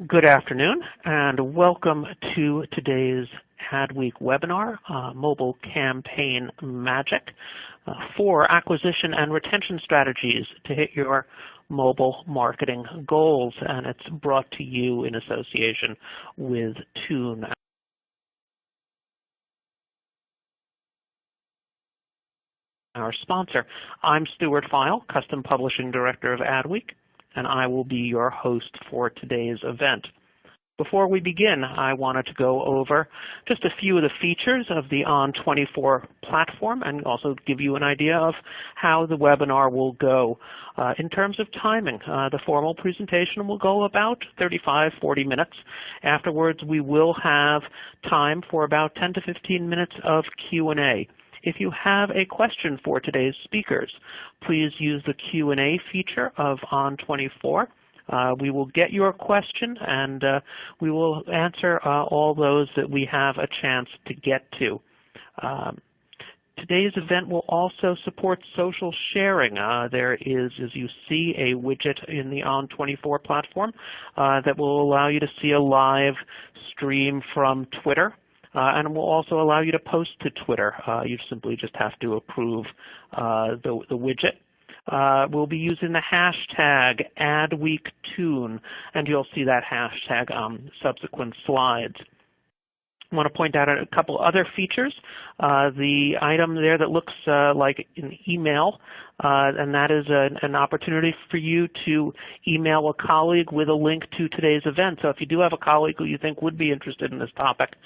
Good afternoon, and welcome to today's Adweek webinar, Mobile Campaign Magic, 4 acquisition and retention strategies to hit your mobile marketing goals. And it's brought to you in association with Tune, our sponsor. I'm Stuart File, Custom Publishing Director of Adweek, and I will be your host for today's event. Before we begin, I wanted to go over just a few of the features of the On24 platform and also give you an idea of how the webinar will go. In terms of timing, the formal presentation will go about 35-40 minutes. Afterwards, we will have time for about 10 to 15 minutes of Q&A. If you have a question for today's speakers, please use the Q&A feature of On24. We will get your question, and we will answer all those that we have a chance to get to. Today's event will also support social sharing. There is, as you see, a widget in the On24 platform that will allow you to see a live stream from Twitter. And it will also allow you to post to Twitter. You simply just have to approve the widget. We'll be using the hashtag AdweekTune, and you'll see that hashtag on subsequent slides. I want to point out a couple other features. The item there that looks like an email, and that is an opportunity for you to email a colleague with a link to today's event. So if you do have a colleague who you think would be interested in this topic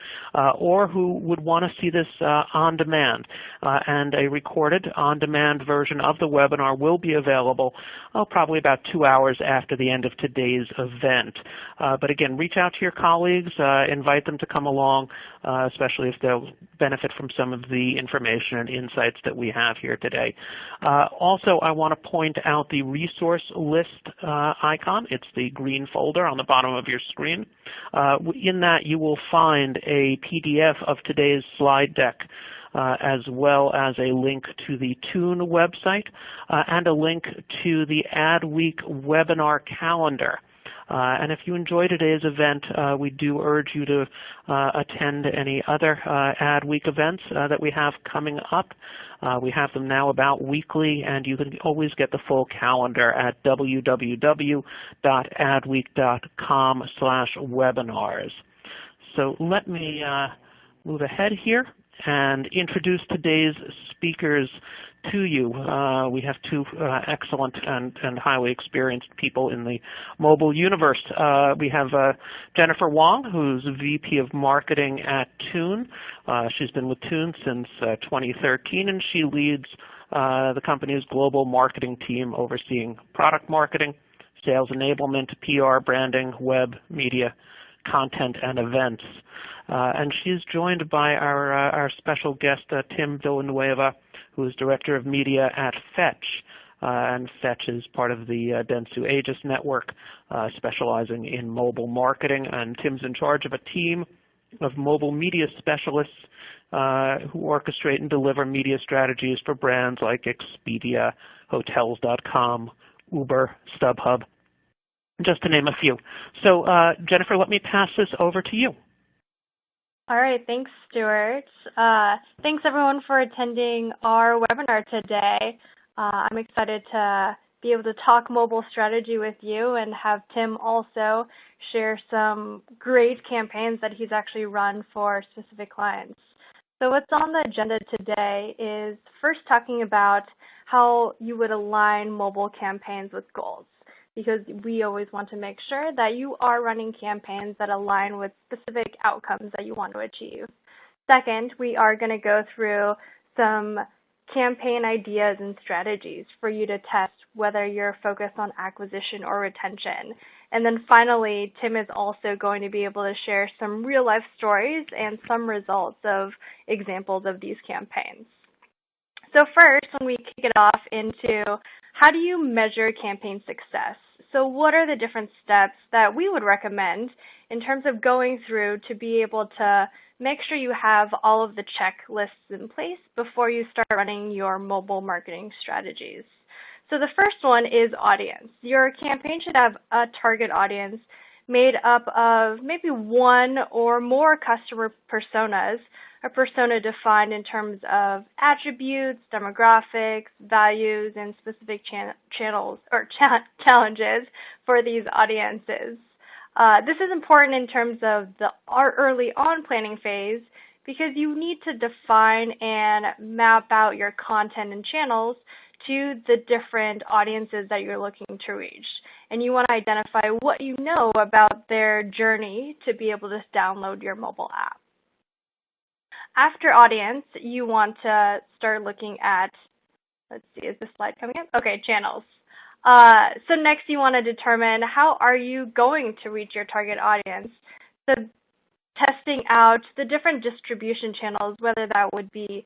or who would want to see this on demand, and a recorded on-demand version of the webinar will be available probably about 2 hours after the end of today's event. But again, reach out to your colleagues, invite them to come along, especially if they'll benefit from some of the information and insights that we have here today. Also, I want to point out the resource list icon. It's the green folder on the bottom of your screen. In that, you will find a PDF of today's slide deck, as well as a link to the Tune website and a link to the Adweek webinar calendar. And if you enjoy today's event, we do urge you to attend any other Adweek events that we have coming up. We have them now about weekly, and you can always get the full calendar at www.adweek.com/webinars. So let me move ahead here and introduce today's speakers to you. We have 2 excellent and highly experienced people in the mobile universe. We have Jennifer Wong, who's VP of Marketing at Tune. She's been with Tune since 2013, and she leads the company's global marketing team overseeing product marketing, sales enablement, PR, branding, web, media, content, and events. And she's joined by our special guest, Tim Villanueva, who is Director of Media at Fetch. And Fetch is part of the Dentsu Aegis network, specializing in mobile marketing. And Tim's in charge of a team of mobile media specialists who orchestrate and deliver media strategies for brands like Expedia, Hotels.com, Uber, StubHub, just to name a few. So Jennifer, let me pass this over to you. All right, thanks, Stuart. Thanks, everyone, for attending our webinar today. I'm excited to be able to talk mobile strategy with you and have Tim also share some great campaigns that he's actually run for specific clients. So what's on the agenda today is first talking about how you would align mobile campaigns with goals, because we always want to make sure that you are running campaigns that align with specific outcomes that you want to achieve. Second, we are going to go through some campaign ideas and strategies for you to test whether you're focused on acquisition or retention. And then finally, Tim is also going to be able to share some real-life stories and some results of examples of these campaigns. So first, when we kick it off into how do you measure campaign success? So what are the different steps that we would recommend in terms of going through to be able to make sure you have all of the checklists in place before you start running your mobile marketing strategies? So the first one is audience. Your campaign should have a target audience made up of maybe one or more customer personas, a persona defined in terms of attributes, demographics, values, and specific channels or challenges for these audiences. This is important in terms of our early on planning phase because you need to define and map out your content and channels to the different audiences that you're looking to reach. And you want to identify what you know about their journey to be able to download your mobile app. After audience, you want to start looking at, let's see, is this slide coming up? Okay, channels. So next you want to determine how are you going to reach your target audience. So testing out the different distribution channels, whether that would be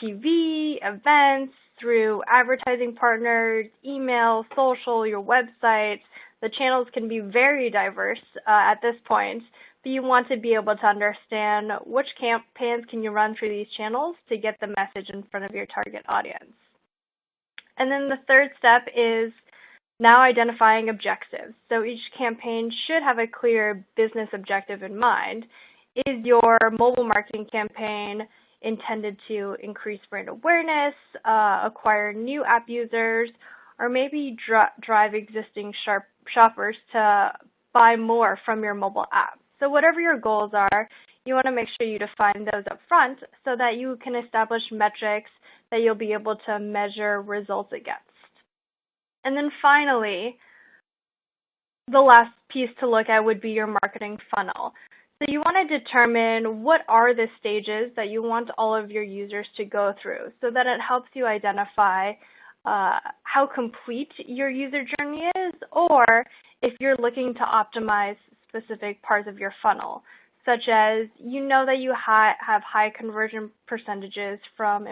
TV, events, through advertising partners, email, social, your website. The channels can be very diverse at this point, but you want to be able to understand which campaigns can you run through these channels to get the message in front of your target audience. And then the third step is now identifying objectives. So each campaign should have a clear business objective in mind. Is your mobile marketing campaign intended to increase brand awareness, acquire new app users, or maybe drive existing shoppers to buy more from your mobile app? So whatever your goals are, you want to make sure you define those up front so that you can establish metrics that you'll be able to measure results against. And then finally, the last piece to look at would be your marketing funnel. So you want to determine what are the stages that you want all of your users to go through so that it helps you identify how complete your user journey is, or if you're looking to optimize specific parts of your funnel, such as you know that you have high conversion percentages from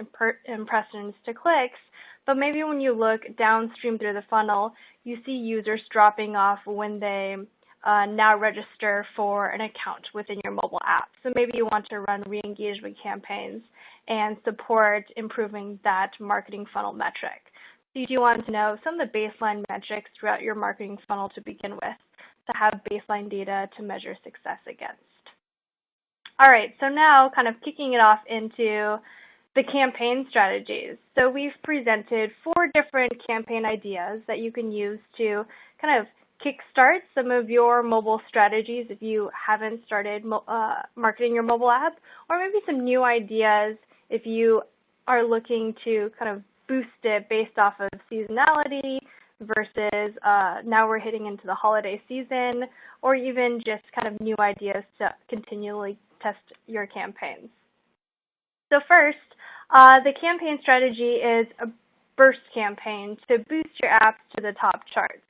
impressions to clicks, but maybe when you look downstream through the funnel, you see users dropping off when they now register for an account within your mobile app. So maybe you want to run re-engagement campaigns and support improving that marketing funnel metric. So you do want to know some of the baseline metrics throughout your marketing funnel to begin with, to have baseline data to measure success against. All right, so now kind of kicking it off into the campaign strategies. So we've presented 4 different campaign ideas that you can use to kind of kickstart some of your mobile strategies if you haven't started marketing your mobile app, or maybe some new ideas if you are looking to kind of boost it based off of seasonality versus now we're hitting into the holiday season, or even just kind of new ideas to continually test your campaigns. So first, the campaign strategy is a burst campaign to boost your apps to the top charts.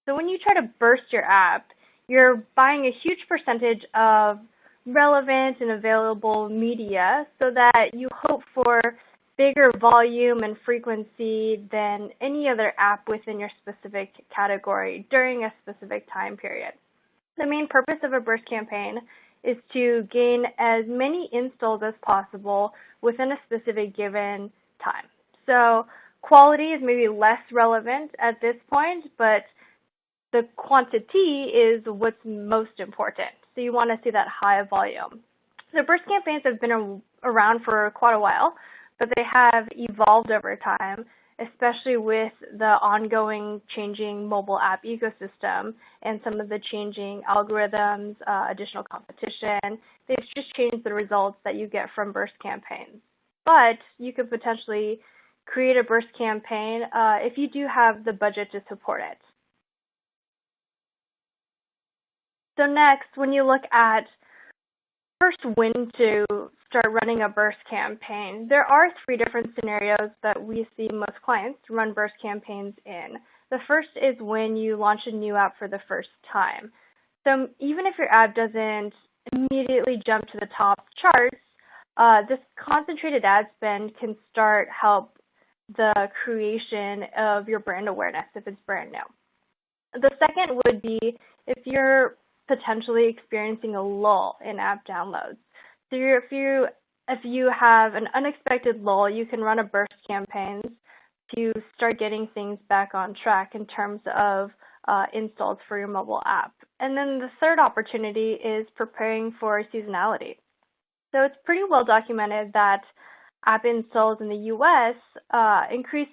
So when you try to burst your app, you're buying a huge percentage of relevant and available media so that you hope for bigger volume and frequency than any other app within your specific category during a specific time period. The main purpose of a burst campaign is to gain as many installs as possible within a specific given time. So quality is maybe less relevant at this point, but the quantity is what's most important. So you want to see that high volume. So burst campaigns have been around for quite a while, but they have evolved over time, especially with the ongoing changing mobile app ecosystem and some of the changing algorithms, additional competition. They've just changed the results that you get from burst campaigns. But you could potentially create a burst campaign if you do have the budget to support it. So next, when you look at first when to start running a burst campaign, there are 3 different scenarios that we see most clients run burst campaigns in. The first is when you launch a new app for the first time. So even if your app doesn't immediately jump to the top charts, this concentrated ad spend can help the creation of your brand awareness if it's brand new. The second would be if you're potentially experiencing a lull in app downloads. So if you have an unexpected lull, you can run a burst campaign to start getting things back on track in terms of installs for your mobile app. And then the third opportunity is preparing for seasonality. So it's pretty well documented that app installs in the US increase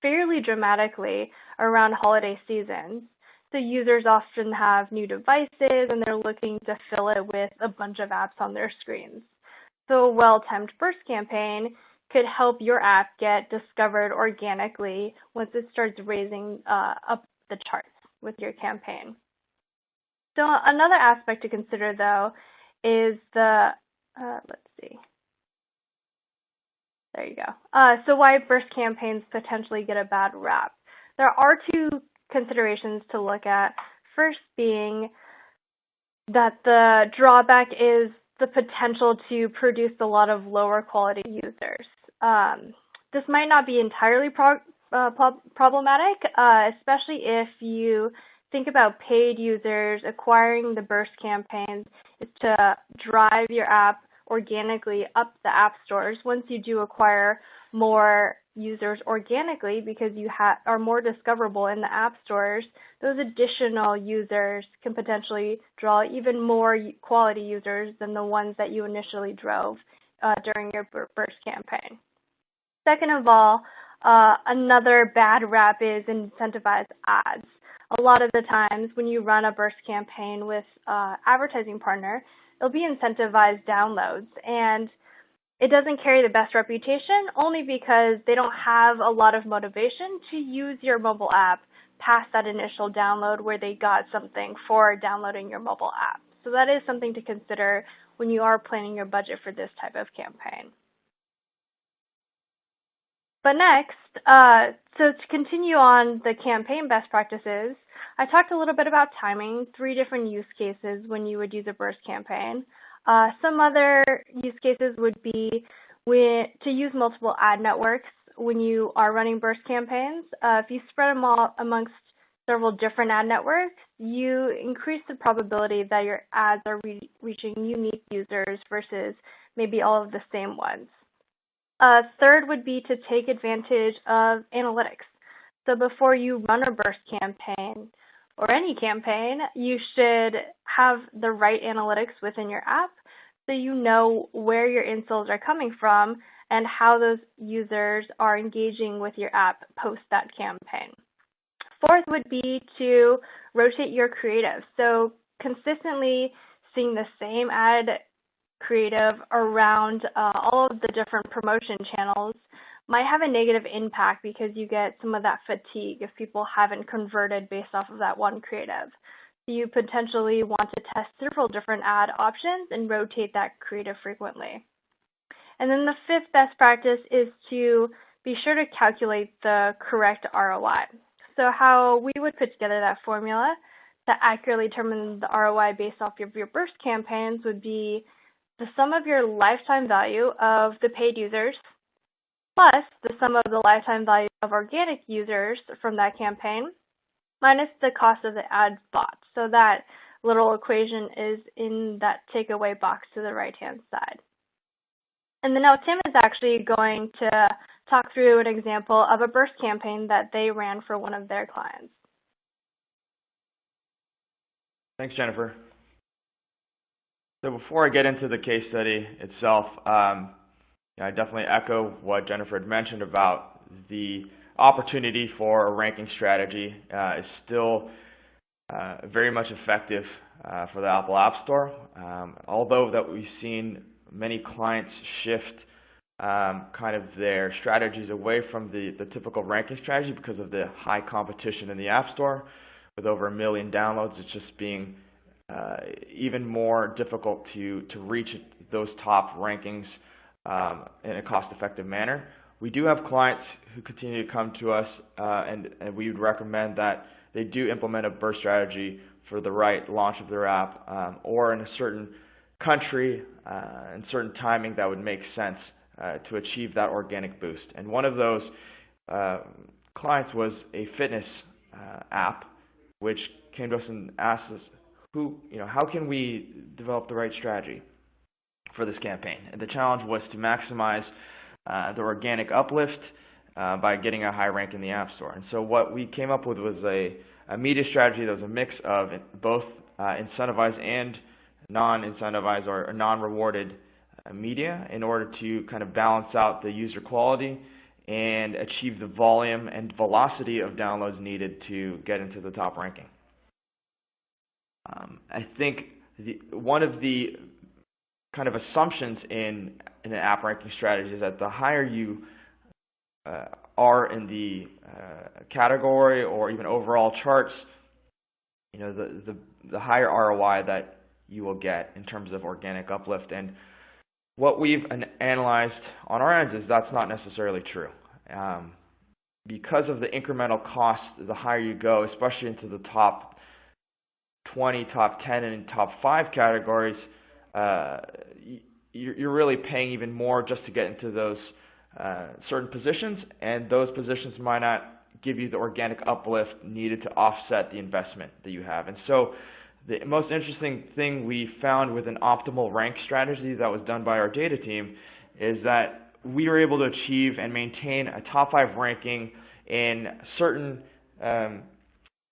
fairly dramatically around holiday seasons. So users often have new devices and they're looking to fill it with a bunch of apps on their screens. So a well-timed burst campaign could help your app get discovered organically once it starts raising up the charts with your campaign. So another aspect to consider, though, is the, let's see. There you go. So why burst campaigns potentially get a bad rap? There are two considerations to look at. First being that the drawback is the potential to produce a lot of lower quality users. This might not be entirely problematic, especially if you think about paid users. Acquiring the burst campaigns is to drive your app organically up the app stores. Once you do acquire more users organically because you are more discoverable in the app stores, those additional users can potentially draw even more quality users than the ones that you initially drove during your burst campaign. Second of all, another bad rap is incentivized ads. A lot of the times when you run a burst campaign with an advertising partner, it'll be incentivized downloads, and it doesn't carry the best reputation only because they don't have a lot of motivation to use your mobile app past that initial download where they got something for downloading your mobile app. So that is something to consider when you are planning your budget for this type of campaign. But next, so to continue on the campaign best practices, I talked a little bit about timing, 3 different use cases when you would use a burst campaign. Some other use cases would be to use multiple ad networks when you are running burst campaigns. If you spread them all amongst several different ad networks, you increase the probability that your ads are reaching unique users versus maybe all of the same ones. Third would be to take advantage of analytics. So before you run a burst campaign or any campaign, you should have the right analytics within your app so you know where your installs are coming from and how those users are engaging with your app post that campaign. Fourth would be to rotate your creative. So consistently seeing the same ad creative around all of the different promotion channels might have a negative impact because you get some of that fatigue if people haven't converted based off of that one creative. So you potentially want to test several different ad options and rotate that creative frequently. And then the fifth best practice is to be sure to calculate the correct ROI. So how we would put together that formula to accurately determine the ROI based off of your burst campaigns would be the sum of your lifetime value of the paid users plus the sum of the lifetime value of organic users from that campaign minus the cost of the ad bought. So that little equation is in that takeaway box to the right-hand side. And then now Tim is actually going to talk through an example of a burst campaign that they ran for one of their clients. Thanks, Jennifer. So before I get into the case study itself, I definitely echo what Jennifer had mentioned about the opportunity for a ranking strategy is still very much effective for the Apple App Store. Although that we've seen many clients shift kind of their strategies away from the typical ranking strategy because of the high competition in the App Store. With over 1 million downloads, it's just being even more difficult to reach those top rankings in a cost-effective manner. We do have clients who continue to come to us, and we would recommend that they do implement a burst strategy for the right launch of their app or in a certain country and certain timing that would make sense to achieve that organic boost. And one of those clients was a fitness app, which came to us and asked us, how can we develop the right strategy for this campaign? And the challenge was to maximize the organic uplift by getting a high rank in the App Store. And so what we came up with was a media strategy that was a mix of both incentivized and non-incentivized or non-rewarded media in order to kind of balance out the user quality and achieve the volume and velocity of downloads needed to get into the top ranking. I think one of the kind of assumptions in an app ranking strategy is that the higher you are in the category or even overall charts, the higher ROI that you will get in terms of organic uplift. And what we've analyzed on our end is that's not necessarily true. Because of the incremental cost, the higher you go, especially into the top 20, top 10, and top 5 categories, you're really paying even more just to get into those certain positions, and those positions might not give you the organic uplift needed to offset the investment that you have. And so the most interesting thing we found with an optimal rank strategy that was done by our data team is that we were able to achieve and maintain a top 5 ranking in certain kind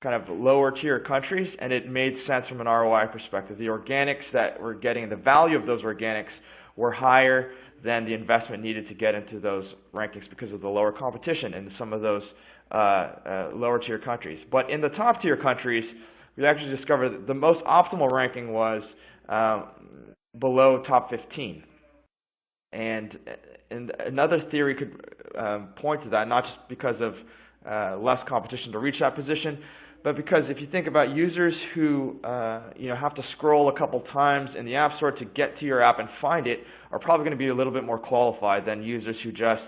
of lower tier countries, and it made sense from an ROI perspective. The organics that we're getting, the value of those organics were higher than the investment needed to get into those rankings because of the lower competition in some of those lower tier countries. But in the top tier countries, we actually discovered that the most optimal ranking was below top 15. And another theory could point to that, not just because of less competition to reach that position, but because if you think about users who have to scroll a couple times in the App Store to get to your app and find it are probably going to be a little bit more qualified than users who just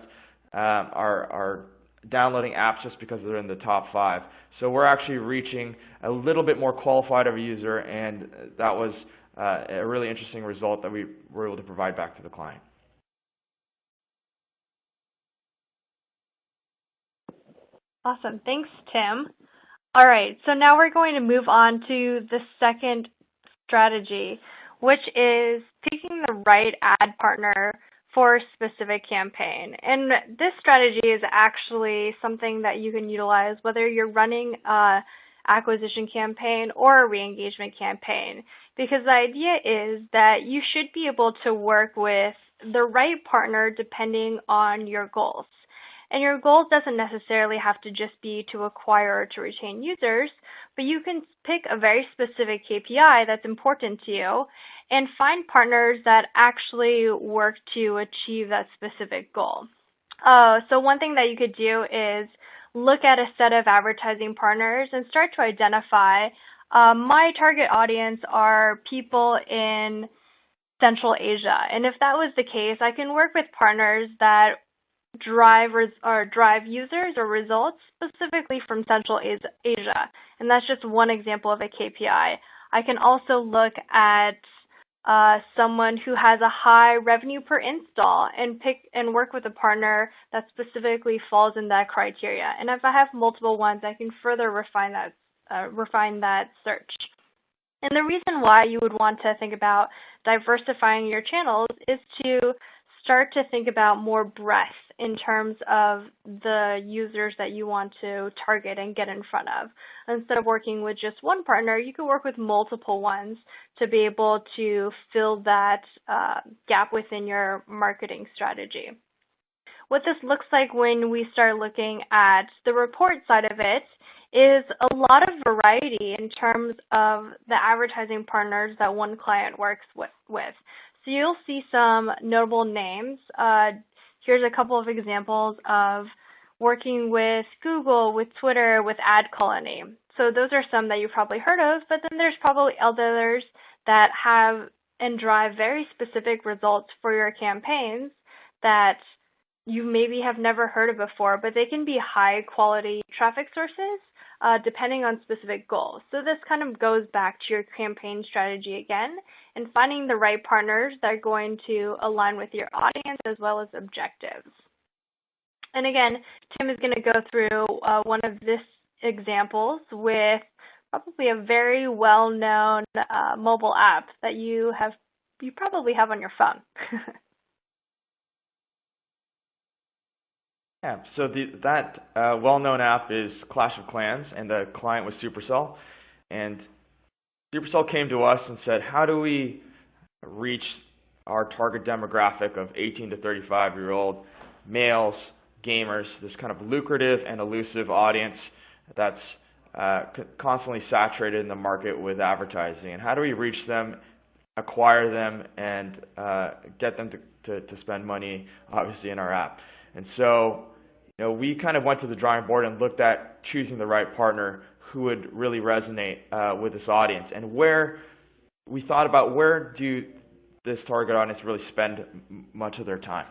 are downloading apps just because they're in the top 5. So we're actually reaching a little bit more qualified of a user, and that was a really interesting result that we were able to provide back to the client. Awesome. Thanks, Tim. All right, so now we're going to move on to the second strategy, which is picking the right ad partner for a specific campaign. And this strategy is actually something that you can utilize whether you're running an acquisition campaign or a re-engagement campaign, because the idea is that you should be able to work with the right partner depending on your goals. And your goal doesn't necessarily have to just be to acquire or to retain users, but you can pick a very specific KPI that's important to you and find partners that actually work to achieve that specific goal. So one thing that you could do is look at a set of advertising partners and start to identify my target audience are people in Central Asia. And if that was the case, I can work with partners that drive users or results specifically from Central Asia. And that's just one example of a KPI. I can also look at someone who has a high revenue per install and work with a partner that specifically falls in that criteria. And if I have multiple ones, I can further refine that search. And the reason why you would want to think about diversifying your channels is to start to think about more breadth in terms of the users that you want to target and get in front of. Instead of working with just one partner, you can work with multiple ones to be able to fill that gap within your marketing strategy. What this looks like when we start looking at the report side of it is a lot of variety in terms of the advertising partners that one client works with. So you'll see some notable names. Here's a couple of examples of working with Google, with Twitter, with AdColony. So those are some that you've probably heard of, but then there's probably others that have and drive very specific results for your campaigns that you maybe have never heard of before, but they can be high quality traffic sources depending on specific goals. So this kind of goes back to your campaign strategy again and finding the right partners that are going to align with your audience as well as objectives. And again, Tim is going to go through one of these examples with probably a very well-known mobile app that you probably have on your phone. Yeah, so that well-known app is Clash of Clans, and the client was Supercell. And Supercell came to us and said, how do we reach our target demographic of 18 to 35-year-old males, gamers, this kind of lucrative and elusive audience that's constantly saturated in the market with advertising, and how do we reach them, acquire them, and get them to spend money, obviously, in our app? And so, we kind of went to the drawing board and looked at choosing the right partner who would really resonate with this audience, and where we thought about where do this target audience really spend much of their time.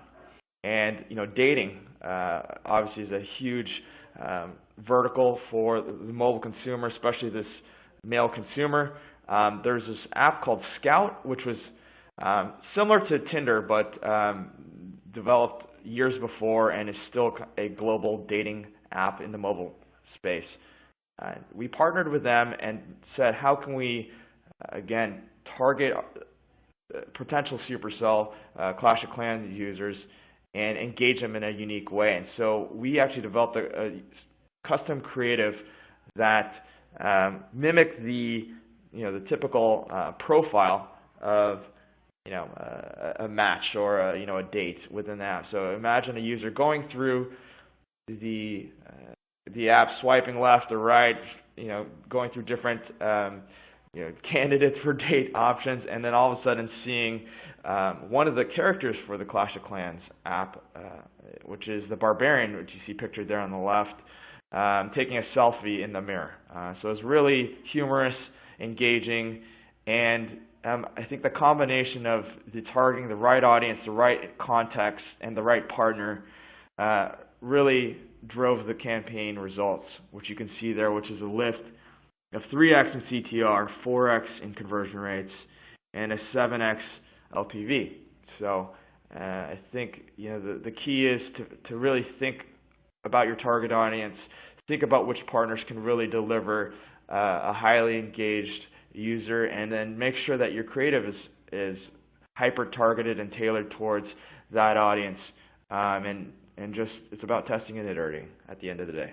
And dating obviously is a huge vertical for the mobile consumer, especially this male consumer. There's this app called Scout, which was similar to Tinder, but developed years before and is still a global dating app in the mobile space. We partnered with them and said, how can we, again, target potential Supercell Clash of Clans users and engage them in a unique way. And so we actually developed a custom creative that mimicked the typical profile of a match or a date within the app. So imagine a user going through the app, swiping left or right, going through different candidates for date options, and then all of a sudden seeing one of the characters for the Clash of Clans app, which is the Barbarian, which you see pictured there on the left, taking a selfie in the mirror. So it's really humorous, engaging, and I think the combination of targeting the right audience, the right context, and the right partner really drove the campaign results, which you can see there, which is a lift of 3x in CTR, 4x in conversion rates, and a 7x LTV. So I think the key is to really think about your target audience, think about which partners can really deliver a highly engaged user, and then make sure that your creative is hyper-targeted and tailored towards that audience. And just it's about testing and iterating at the end of the day.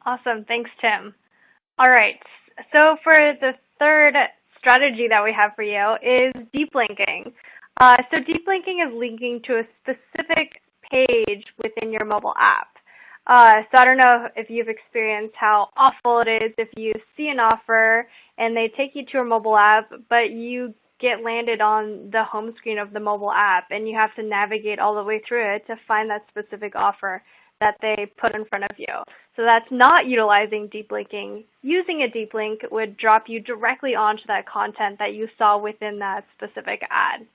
Awesome. Thanks, Tim. All right. So for the third strategy that we have for you is deep linking. So deep linking is linking to a specific page within your mobile app. So I don't know if you've experienced how awful it is if you see an offer and they take you to a mobile app, but you get landed on the home screen of the mobile app and you have to navigate all the way through it to find that specific offer that they put in front of you. So that's not utilizing deep linking. Using a deep link would drop you directly onto that content that you saw within that specific ad.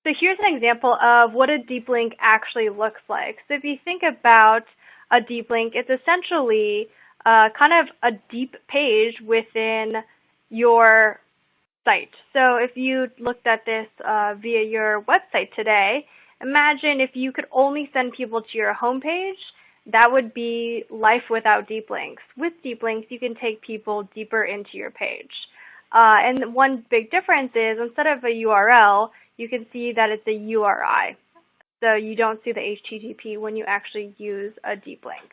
So here's an example of what a deep link actually looks like. So if you think about a deep link, it's essentially kind of a deep page within your site. So if you looked at this via your website today, imagine if you could only send people to your homepage, that would be life without deep links. With deep links, you can take people deeper into your page. And one big difference is instead of a URL, you can see that it's a URI. So you don't see the HTTP when you actually use a deep link.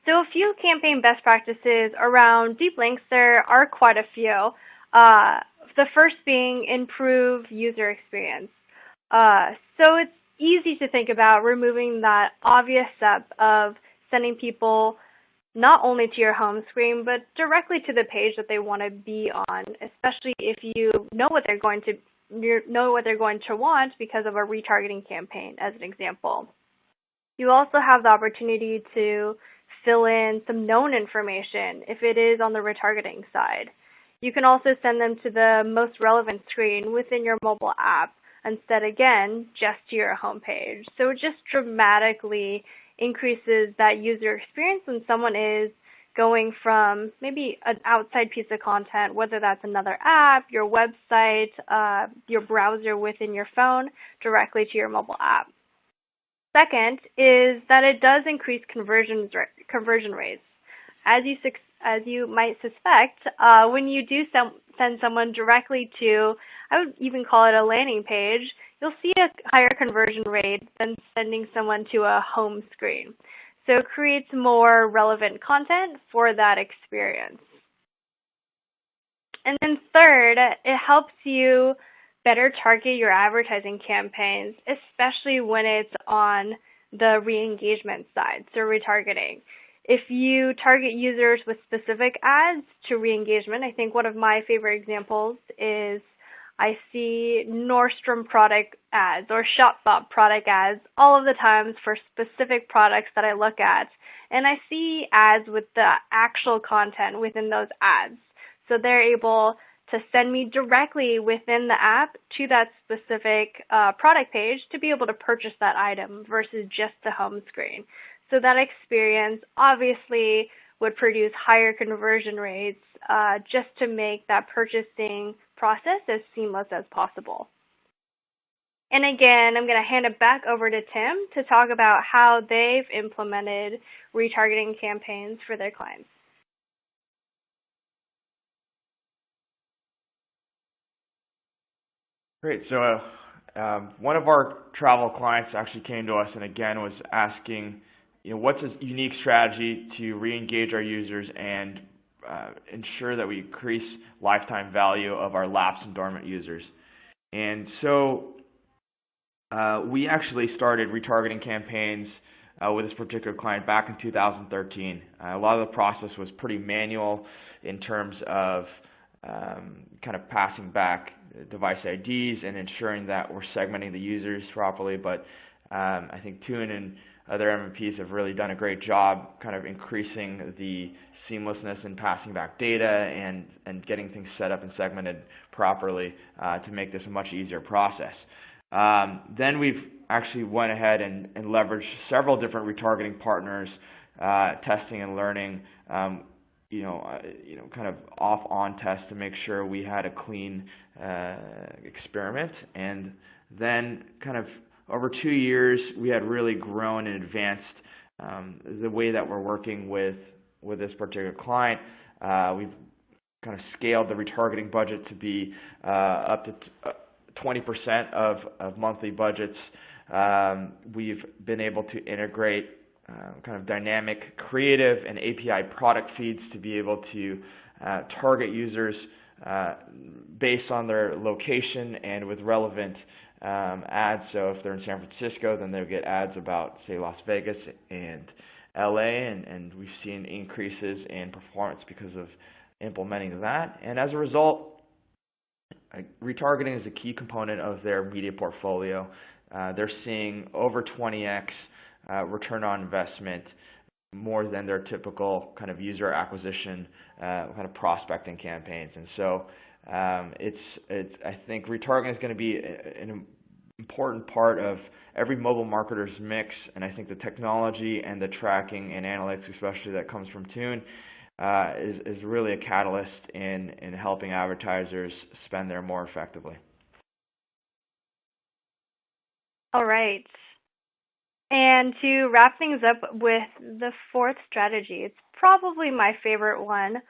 So a few campaign best practices around deep links, there are quite a few. The first being improve user experience. So it's easy to think about removing that obvious step of sending people not only to your home screen, but directly to the page that they want to be on, especially if you know what they're going to want because of a retargeting campaign, as an example. You also have the opportunity to fill in some known information if it is on the retargeting side. You can also send them to the most relevant screen within your mobile app instead, again, just to your home page. So it just dramatically increases that user experience when someone is going from maybe an outside piece of content, whether that's another app, your website, your browser within your phone, directly to your mobile app. Second is that it does increase conversion rates. As as you might suspect, when you do send someone directly to, I would even call it a landing page, you'll see a higher conversion rate than sending someone to a home screen. So it creates more relevant content for that experience. And then third, it helps you better target your advertising campaigns, especially when it's on the re-engagement side, so retargeting. If you target users with specific ads to re-engagement, I think one of my favorite examples is I see Nordstrom product ads or Shopbop product ads all of the times for specific products that I look at. And I see ads with the actual content within those ads. So they're able to send me directly within the app to that specific product page to be able to purchase that item versus just the home screen. So that experience obviously would produce higher conversion rates just to make that purchasing process as seamless as possible. And again, I'm going to hand it back over to Tim to talk about how they've implemented retargeting campaigns for their clients. Great. So one of our travel clients actually came to us and again was asking, what's a unique strategy to re-engage our users and ensure that we increase lifetime value of our lapsed and dormant users. And so we actually started retargeting campaigns with this particular client back in 2013. A lot of the process was pretty manual in terms of kind of passing back device IDs and ensuring that we're segmenting the users properly. But I think TuneIn and other MMPs have really done a great job kind of increasing the seamlessness in passing back data and getting things set up and segmented properly to make this a much easier process. Then we've actually went ahead and leveraged several different retargeting partners, testing and learning, kind of off-on test to make sure we had a clean experiment. And then kind of over 2 years, we had really grown and advanced the way that we're working with this particular client. We've kind of scaled the retargeting budget to be up to 20% of monthly budgets. We've been able to integrate kind of dynamic creative and API product feeds to be able to target users based on their location and with relevant ads. So if they're in San Francisco, then they'll get ads about, say, Las Vegas and LA, and we've seen increases in performance because of implementing that. And as a result, retargeting is a key component of their media portfolio. They're seeing over 20x return on investment, more than their typical kind of user acquisition kind of prospecting campaigns. And so I think retargeting is going to be an important part of every mobile marketer's mix, and I think the technology and the tracking and analytics, especially that comes from Tune, is really a catalyst in helping advertisers spend there more effectively. All right. And to wrap things up with the fourth strategy, it's probably my favorite one,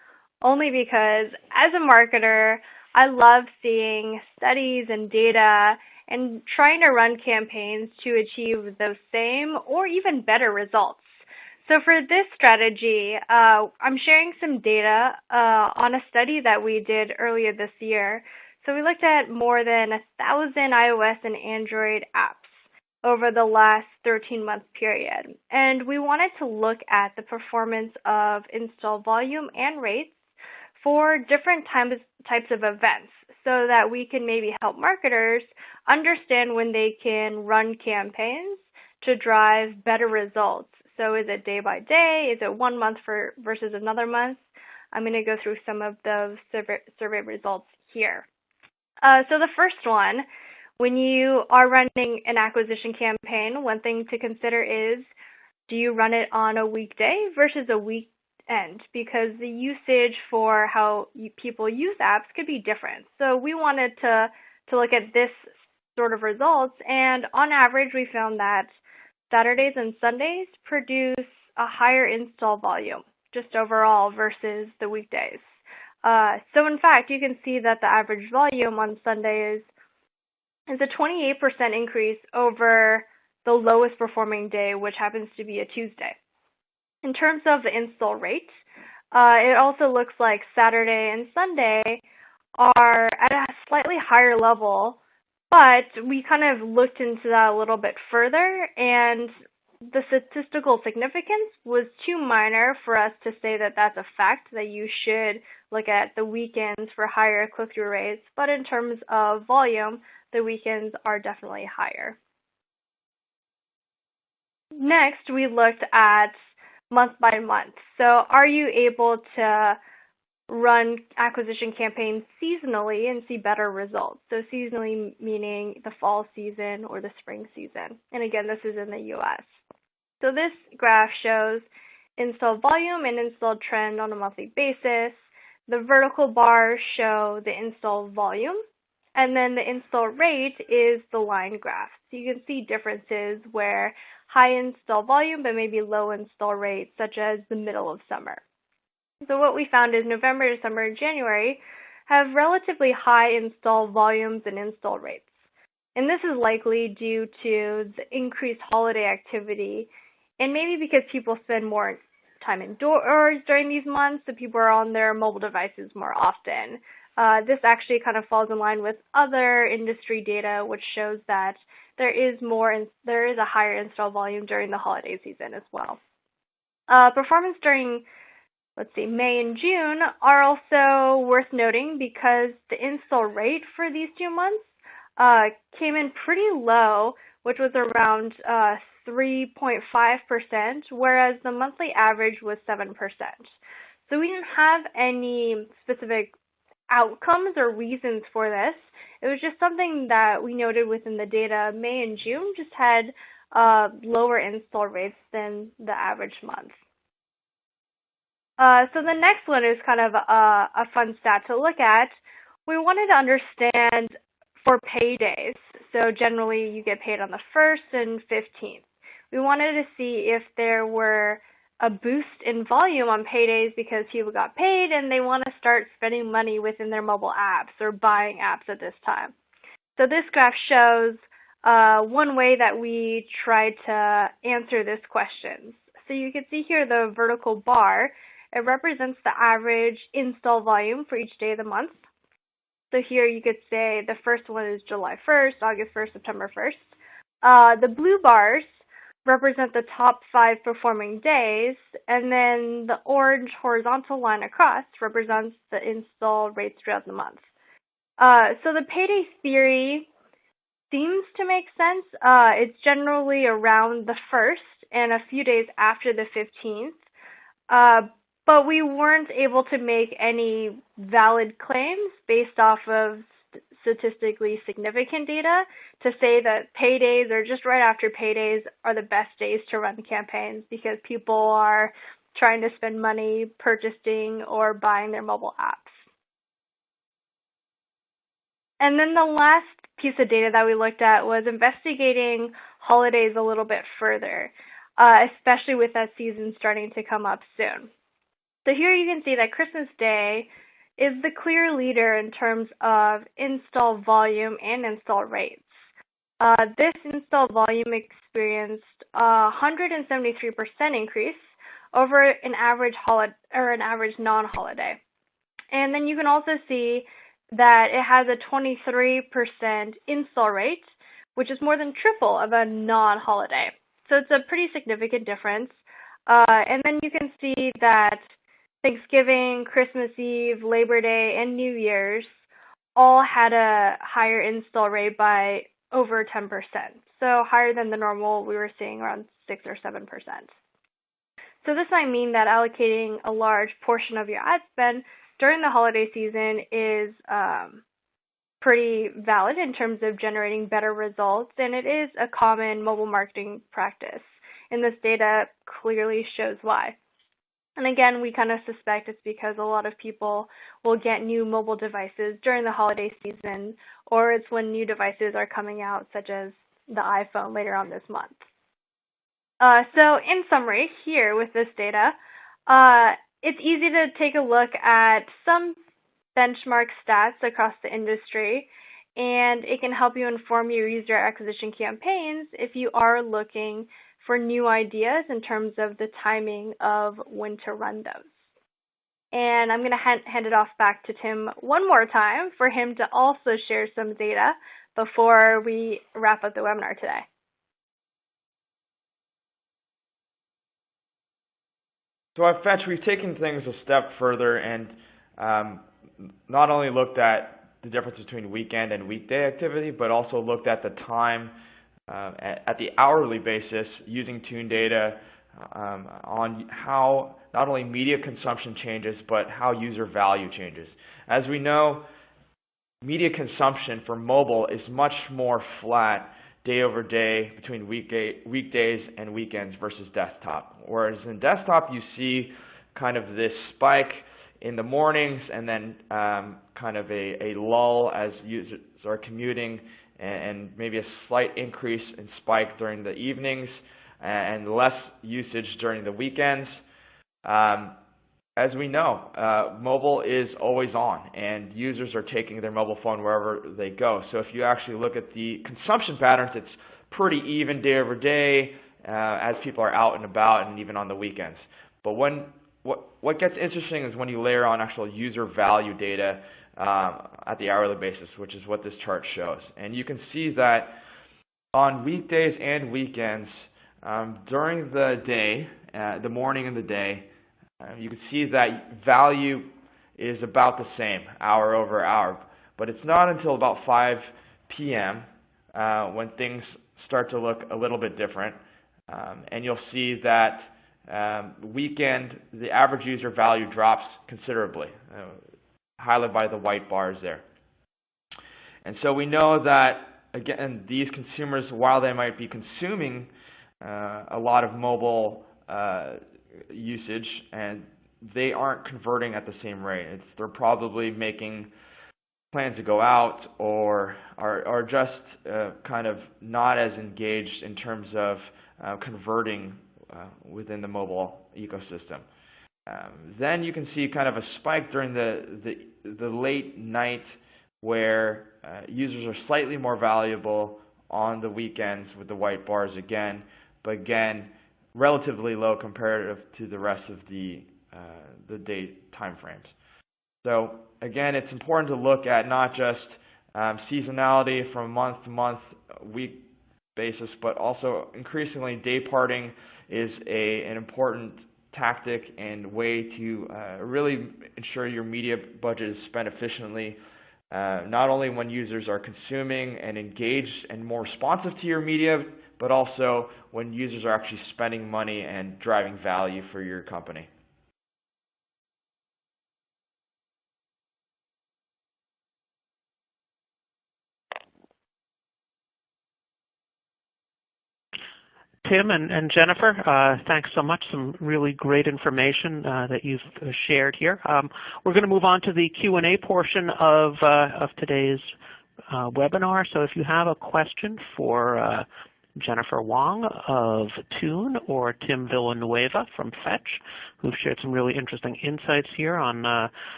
only because as a marketer, I love seeing studies and data and trying to run campaigns to achieve those same or even better results. So for this strategy, I'm sharing some data on a study that we did earlier this year. So we looked at more than 1,000 iOS and Android apps over the last 13-month period. And we wanted to look at the performance of install volume and rates for different types of events so that we can maybe help marketers understand when they can run campaigns to drive better results. So is it day by day? Is it 1 month versus another month? I'm going to go through some of those survey results here. So the first one, when you are running an acquisition campaign, one thing to consider is, do you run it on a weekday versus a weekend? Because the usage for how people use apps could be different. So we wanted to look at this sort of results, and on average, we found that Saturdays and Sundays produce a higher install volume just overall versus the weekdays. So in fact, you can see that the average volume on Sunday is a 28% increase over the lowest performing day, which happens to be a Tuesday. In terms of the install rate, it also looks like Saturday and Sunday are at a slightly higher level, but we kind of looked into that a little bit further, and the statistical significance was too minor for us to say that that's a fact, that you should look at the weekends for higher click-through rates, but in terms of volume, the weekends are definitely higher. Next, we looked at month by month. So are you able to run acquisition campaigns seasonally and see better results? So seasonally meaning the fall season or the spring season. And again, this is in the US. So this graph shows install volume and install trend on a monthly basis. The vertical bars show the install volume, and then the install rate is the line graph. So you can see differences where high install volume but maybe low install rate, such as the middle of summer. So what we found is November, December, and January have relatively high install volumes and install rates. And this is likely due to the increased holiday activity, and maybe because people spend more time indoors during these months, so people are on their mobile devices more often. This actually kind of falls in line with other industry data, which shows that there is a higher install volume during the holiday season as well. Performance during, May and June are also worth noting because the install rate for these 2 months came in pretty low, which was around 3.5%, whereas the monthly average was 7%. So we didn't have any specific outcomes or reasons for this. It was just something that we noted within the data. May and June just had lower install rates than the average month. So the next one is kind of a fun stat to look at. We wanted to understand for paydays. So generally you get paid on the 1st and 15th. We wanted to see if there were a boost in volume on paydays because people got paid and they want to start spending money within their mobile apps or buying apps at this time. So this graph shows one way that we tried to answer this question. So you can see here the vertical bar. It represents the average install volume for each day of the month. So here you could say the first one is July 1st, August 1st, September 1st. The blue bars represent the top 5 performing days, and then the orange horizontal line across represents the install rates throughout the month. So the payday theory seems to make sense. It's generally around the 1st and a few days after the 15th. But we weren't able to make any valid claims based off of statistically significant data to say that paydays or just right after paydays are the best days to run campaigns because people are trying to spend money purchasing or buying their mobile apps. And then the last piece of data that we looked at was investigating holidays a little bit further, especially with that season starting to come up soon. So here you can see that Christmas Day is the clear leader in terms of install volume and install rates. This install volume experienced a 173% increase over an average non-holiday. And then you can also see that it has a 23% install rate, which is more than triple of a non-holiday. So it's a pretty significant difference. And then you can see that Thanksgiving, Christmas Eve, Labor Day, and New Year's all had a higher install rate by over 10%. So higher than the normal we were seeing around 6 or 7%. So this might mean that allocating a large portion of your ad spend during the holiday season is pretty valid in terms of generating better results, and it is a common mobile marketing practice. And this data clearly shows why. And again, we kind of suspect it's because a lot of people will get new mobile devices during the holiday season, or it's when new devices are coming out, such as the iPhone later on this month. So in summary, here with this data, It's easy to take a look at some benchmark stats across the industry, and it can help you inform your user acquisition campaigns if you are looking for new ideas in terms of the timing of when to run those. And I'm going to hand it off back to Tim one more time for him to also share some data before we wrap up the webinar today. So at Fetch, we've taken things a step further and not only looked at the difference between weekend and weekday activity, but also looked at the time at the hourly basis using Tune data on how not only media consumption changes, but how user value changes. As we know, media consumption for mobile is much more flat day over day between weekdays and weekends versus desktop. Whereas in desktop, you see kind of this spike in the mornings and then kind of a lull as users are commuting, and maybe a slight increase in spike during the evenings and less usage during the weekends. As we know, mobile is always on, and users are taking their mobile phone wherever they go. So if you actually look at the consumption patterns, it's pretty even day over day as people are out and about, and even on the weekends. But what gets interesting is when you layer on actual user value data at the hourly basis, which is what this chart shows. And you can see that on weekdays and weekends, during the day, the morning and the day, you can see that value is about the same, hour over hour. But it's not until about 5 p.m. When things start to look a little bit different. And you'll see that weekend, the average user value drops considerably, highlighted by the white bars there. And so we know that, again, these consumers, while they might be consuming a lot of mobile usage, and they aren't converting at the same rate. They're probably making plans to go out or are just kind of not as engaged in terms of converting within the mobile ecosystem. Then you can see kind of a spike during the late night where users are slightly more valuable on the weekends with the white bars again, but again, relatively low comparative to the rest of the day time frames. So again, it's important to look at not just seasonality from month to month, week basis, but also increasingly day parting is an important tactic and way to really ensure your media budget is spent efficiently, not only when users are consuming and engaged and more responsive to your media, but also when users are actually spending money and driving value for your company. Tim and Jennifer, thanks so much. Some really great information that you've shared here. We're going to move on to the Q&A portion of today's webinar. So if you have a question for Jennifer Wong of Tune or Tim Villanueva from Fetch, who've shared some really interesting insights here on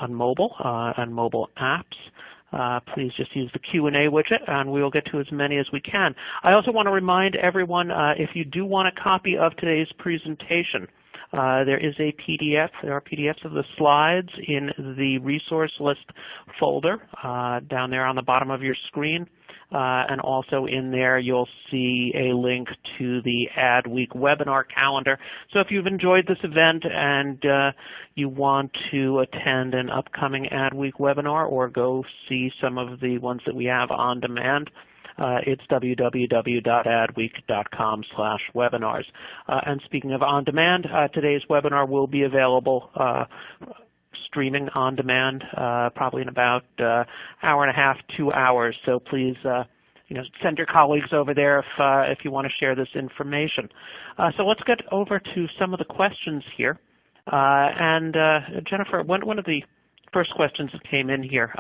mobile and mobile apps, please just use the Q&A widget, and we'll get to as many as we can. I also want to remind everyone, if you do want a copy of today's presentation, there is a PDF. There are PDFs of the slides in the resource list folder down there on the bottom of your screen. And also in there you'll see a link to the Adweek webinar calendar. So if you've enjoyed this event and you want to attend an upcoming Adweek webinar or go see some of the ones that we have on demand, it's www.adweek.com/webinars. And speaking of on demand, today's webinar will be available streaming on demand probably in about hour and a half, 2 hours. So please send your colleagues over there if you want to share this information. So let's get over to some of the questions here. And Jennifer, one of the first questions that came in here,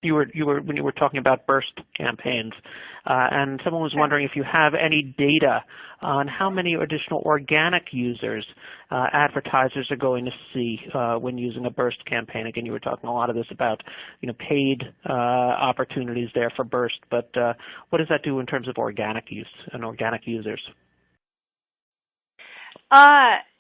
when you were talking about burst campaigns, and someone was wondering if you have any data on how many additional organic users advertisers are going to see when using a burst campaign. Again, you were talking a lot of this about paid opportunities there for burst, but what does that do in terms of organic use and organic users?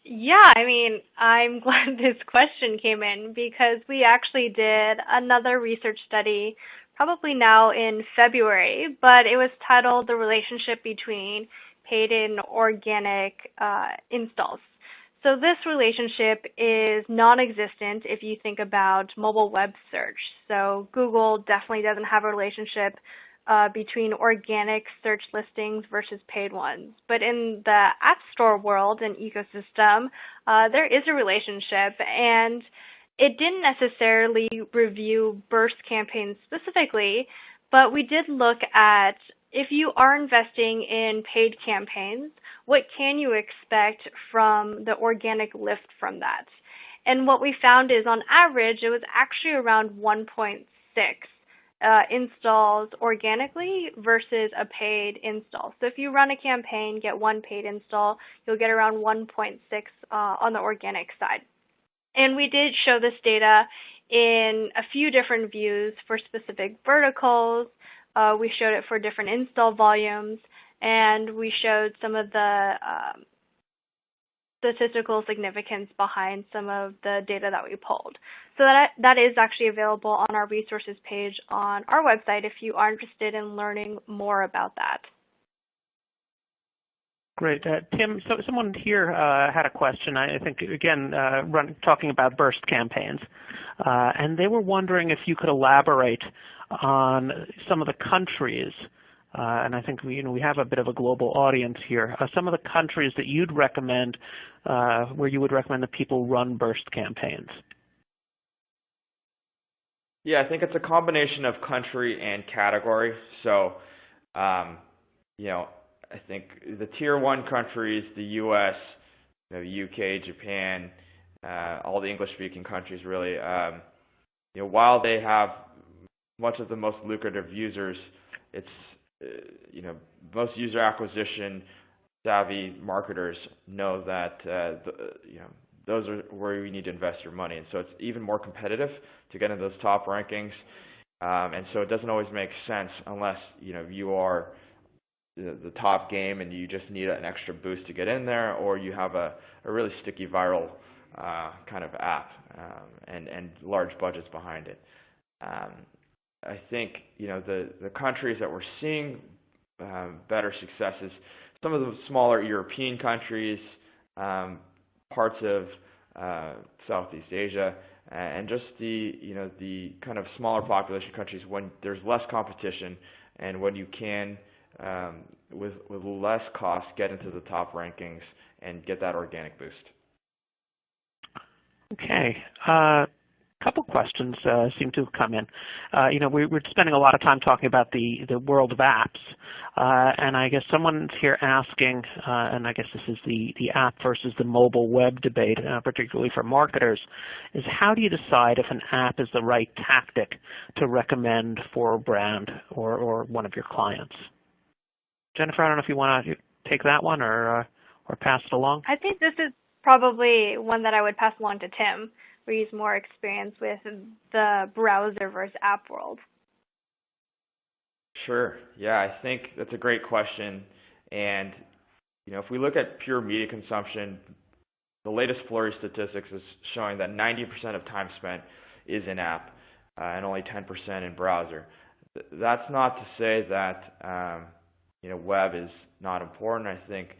Yeah, I mean, I'm glad this question came in because we actually did another research study probably now in February, but it was titled The Relationship Between Paid and Organic Installs. So this relationship is non-existent if you think about mobile web search. So Google definitely doesn't have a relationship between organic search listings versus paid ones. But in the App Store world and ecosystem, there is a relationship, and it didn't necessarily review burst campaigns specifically, but we did look at if you are investing in paid campaigns, what can you expect from the organic lift from that? And what we found is on average, it was actually around 1.6. Installs organically versus a paid install. So if you run a campaign, get one paid install, you'll get around 1.6 on the organic side. And we did show this data in a few different views for specific verticals. We showed it for different install volumes, and we showed some of the statistical significance behind some of the data that we pulled. So that is actually available on our resources page on our website if you are interested in learning more about that. Great. Tim, so someone here had a question, I think, again, talking about burst campaigns. And they were wondering if you could elaborate on some of the countries, and I think we have a bit of a global audience here, some of the countries that you'd recommend, where you would recommend that people run burst campaigns. Yeah, I think it's a combination of country and category. So, I think the tier 1 countries, the U.S., the UK, Japan, all the English-speaking countries really, while they have much of the most lucrative users, it's, most user acquisition savvy marketers know that, those are where you need to invest your money. And so it's even more competitive to get into those top rankings. And so it doesn't always make sense unless, you are the top game and you just need an extra boost to get in there, or you have a really sticky viral kind of app and large budgets behind it. I think the countries that we're seeing better successes, some of the smaller European countries, parts of Southeast Asia, and just the kind of smaller population countries when there's less competition and when you can with less cost get into the top rankings and get that organic boost. Okay. Couple questions seem to have come in. We're spending a lot of time talking about the world of apps, and I guess someone's here asking, and I guess this is the app versus the mobile web debate, particularly for marketers, is how do you decide if an app is the right tactic to recommend for a brand or one of your clients? Jennifer, I don't know if you want to take that one or pass it along. I think this is probably one that I would pass along to Tim, where he's more experienced with the browser versus app world. Sure. Yeah, I think that's a great question. And, if we look at pure media consumption, the latest Flurry statistics is showing that 90% of time spent is in app and only 10% in browser. That's not to say that, web is not important. I think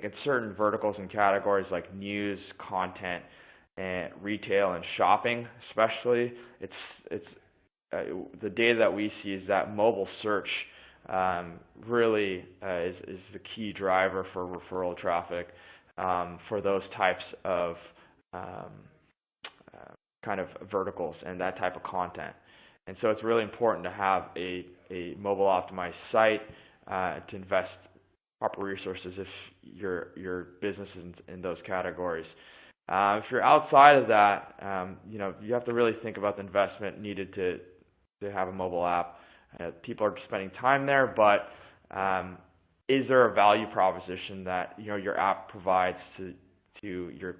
in certain verticals and categories like news, content, and retail and shopping, especially, it's the data that we see is that mobile search really is the key driver for referral traffic for those types of kind of verticals and that type of content. And so it's really important to have a mobile optimized site to invest proper resources if your business is in those categories. If you're outside of that, you have to really think about the investment needed to have a mobile app. People are spending time there, but is there a value proposition that your app provides to your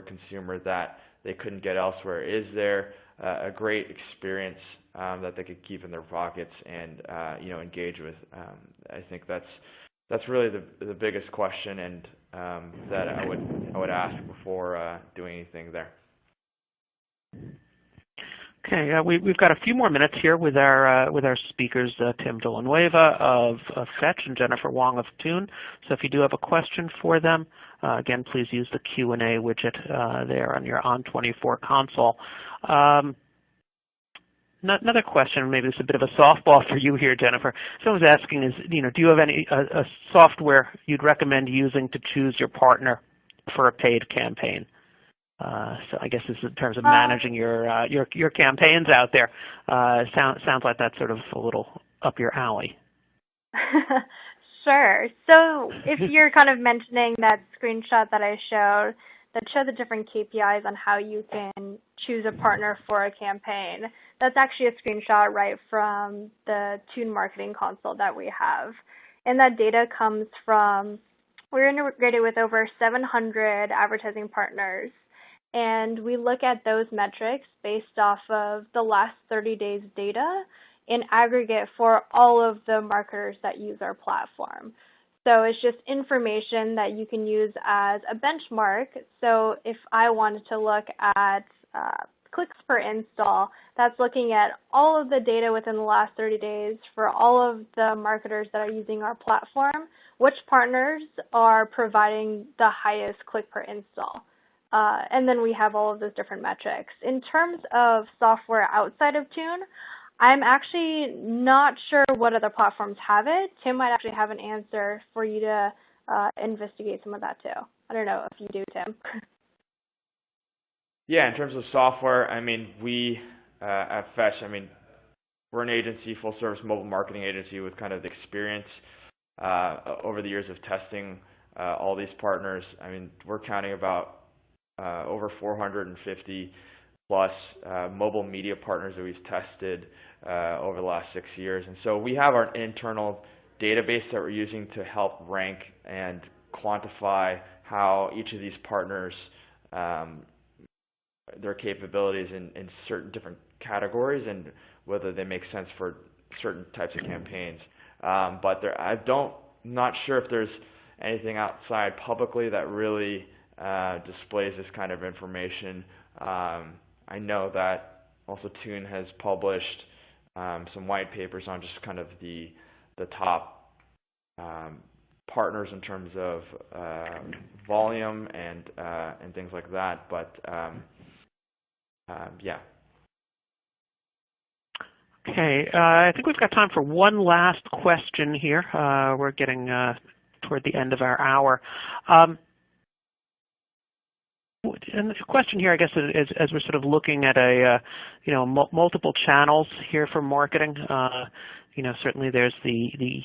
consumer that they couldn't get elsewhere? Is there a great experience that they could keep in their pockets and engage with? I think that's really the biggest question, and that I would ask before doing anything there. Okay, we've got a few more minutes here with our speakers, Tim Villanueva of Fetch and Jennifer Wong of Tune. So if you do have a question for them, again, please use the Q&A widget there on your On24 console. Another question, maybe it's a bit of a softball for you here, Jennifer. Someone's asking is, do you have any a software you'd recommend using to choose your partner for a paid campaign? So I guess this is in terms of managing your campaigns out there. Sounds like that's sort of a little up your alley. Sure. So if you're kind of mentioning that screenshot that I showed that showed the different KPIs on how you can choose a partner for a campaign, that's actually a screenshot right from the Tune Marketing Console that we have. And that data comes from, we're integrated with over 700 advertising partners. And we look at those metrics based off of the last 30 days data in aggregate for all of the marketers that use our platform. So it's just information that you can use as a benchmark. So if I wanted to look at clicks per install, that's looking at all of the data within the last 30 days for all of the marketers that are using our platform, which partners are providing the highest click per install. And then we have all of those different metrics. In terms of software outside of Tune, I'm actually not sure what other platforms have it. Tim might actually have an answer for you to investigate some of that too. I don't know if you do, Tim. Yeah, in terms of software, I mean, we at Fetch, I mean, we're an agency, full-service mobile marketing agency with kind of the experience over the years of testing all these partners. I mean, we're counting about over 450 plus mobile media partners that we've tested over the last 6 years. And so we have our internal database that we're using to help rank and quantify how each of these partners, their capabilities in certain different categories and whether they make sense for certain types of campaigns. But not sure if there's anything outside publicly that really displays this kind of information. I know that also Tune has published some white papers on just kind of the top partners in terms of volume and things like that. But yeah. Okay, I think we've got time for one last question here. We're getting toward the end of our hour. And the question here, I guess, is as we're sort of looking at multiple channels here for marketing. Certainly there's the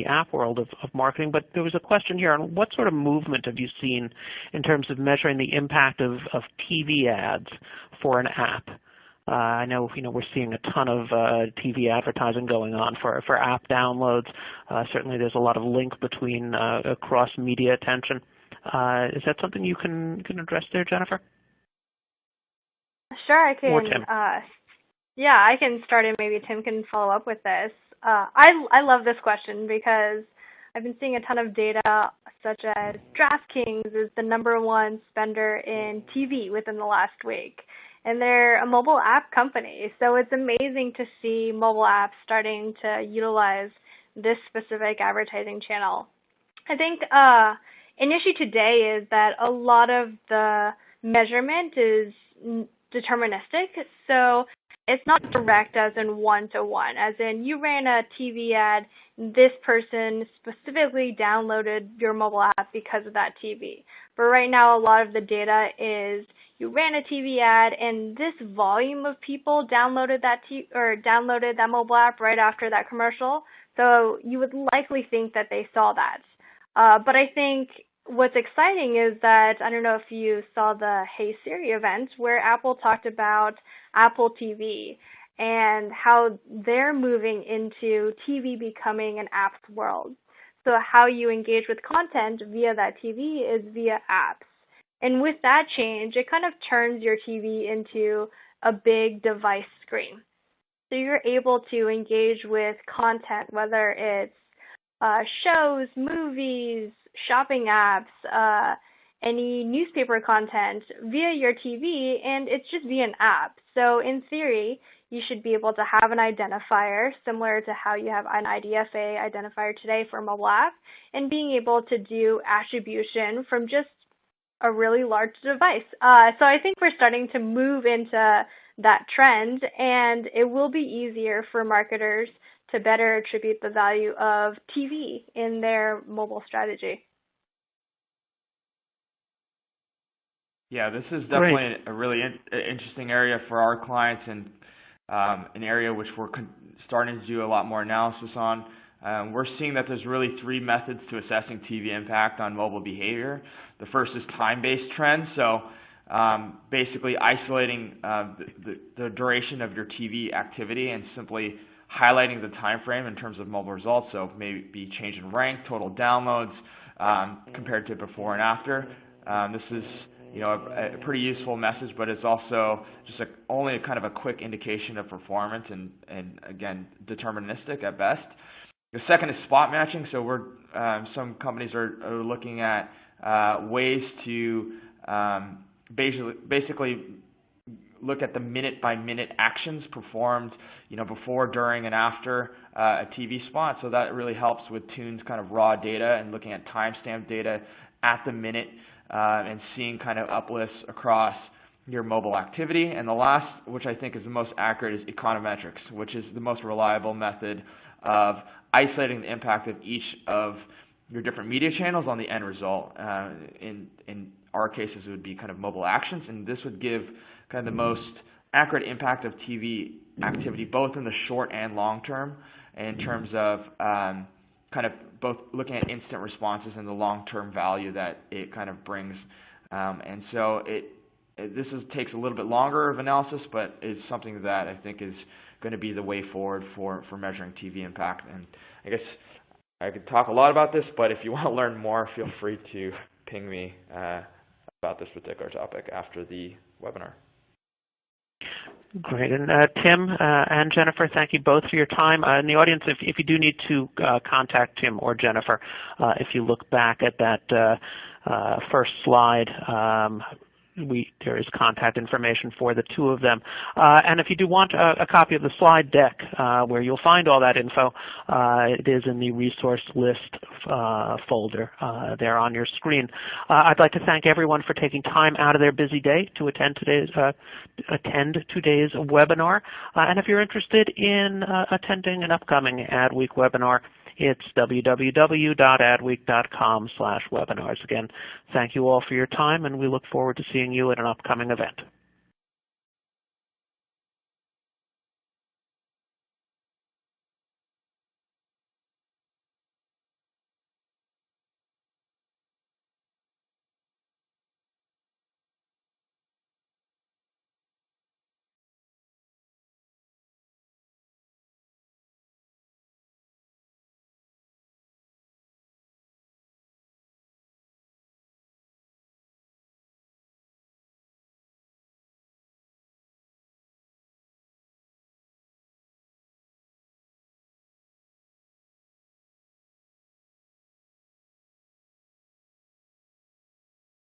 app world of marketing, but there was a question here on what sort of movement have you seen in terms of measuring the impact of TV ads for an app? I know we're seeing a ton of TV advertising going on for app downloads. Certainly there's a lot of link between cross-media attention. Is that something you can address there, Jennifer? Sure, I can. Or Tim. Yeah, I can start and maybe Tim can follow up with this. I love this question because I've been seeing a ton of data such as DraftKings is the #1 spender in TV within the last week. And they're a mobile app company. So it's amazing to see mobile apps starting to utilize this specific advertising channel. I think an issue today is that a lot of the measurement is deterministic. So it's not direct as in one-to-one, as in you ran a TV ad, this person specifically downloaded your mobile app because of that TV. But right now, a lot of the data is you ran a TV ad, and this volume of people downloaded that mobile app right after that commercial. So you would likely think that they saw that. But I think what's exciting is that, I don't know if you saw the Hey Siri event where Apple talked about Apple TV and how they're moving into TV becoming an apps world. So how you engage with content via that TV is via apps. And with that change, it kind of turns your TV into a big device screen. So you're able to engage with content, whether it's shows, movies, shopping apps, any newspaper content via your TV, and it's just via an app. So in theory, you should be able to have an identifier similar to how you have an IDFA identifier today for a mobile app, and being able to do attribution from just a really large device. So I think we're starting to move into that trend, and it will be easier for marketers to better attribute the value of TV in their mobile strategy. Yeah, this is definitely a really interesting area for our clients, and an area which we're starting to do a lot more analysis on. We're seeing that there's really 3 methods to assessing TV impact on mobile behavior. The first is time-based trends, so basically isolating the duration of your TV activity and simply highlighting the time frame in terms of mobile results, so maybe change in rank, total downloads compared to before and after. This is a pretty useful message, but it's also just only kind of a quick indication of performance and again, deterministic at best. The second is spot matching. So some companies are looking at ways to basically look at the minute-by-minute actions performed, before, during, and after a TV spot. So that really helps with Tune's kind of raw data and looking at timestamp data at the minute and seeing kind of uplifts across your mobile activity. And the last, which I think is the most accurate, is econometrics, which is the most reliable method of isolating the impact of each of your different media channels on the end result. In our cases, it would be kind of mobile actions, and this would give kind of the most accurate impact of TV activity, both in the short and long term, in terms of kind of both looking at instant responses and the long-term value that it kind of brings. And so this takes a little bit longer of analysis, but it's something that I think is going to be the way forward for measuring TV impact. And I guess I could talk a lot about this, but if you want to learn more, feel free to ping me about this particular topic after the webinar. Great. And Tim and Jennifer, thank you both for your time. In the audience, if you do need to contact Tim or Jennifer, if you look back at that first slide, there is contact information for the 2 of them. And if you do want a copy of the slide deck where you'll find all that info, it is in the resource list folder there on your screen. I'd like to thank everyone for taking time out of their busy day to attend today's webinar. And if you're interested in attending an upcoming Adweek webinar, it's www.adweek.com/webinars. Again, thank you all for your time, and we look forward to seeing you at an upcoming event.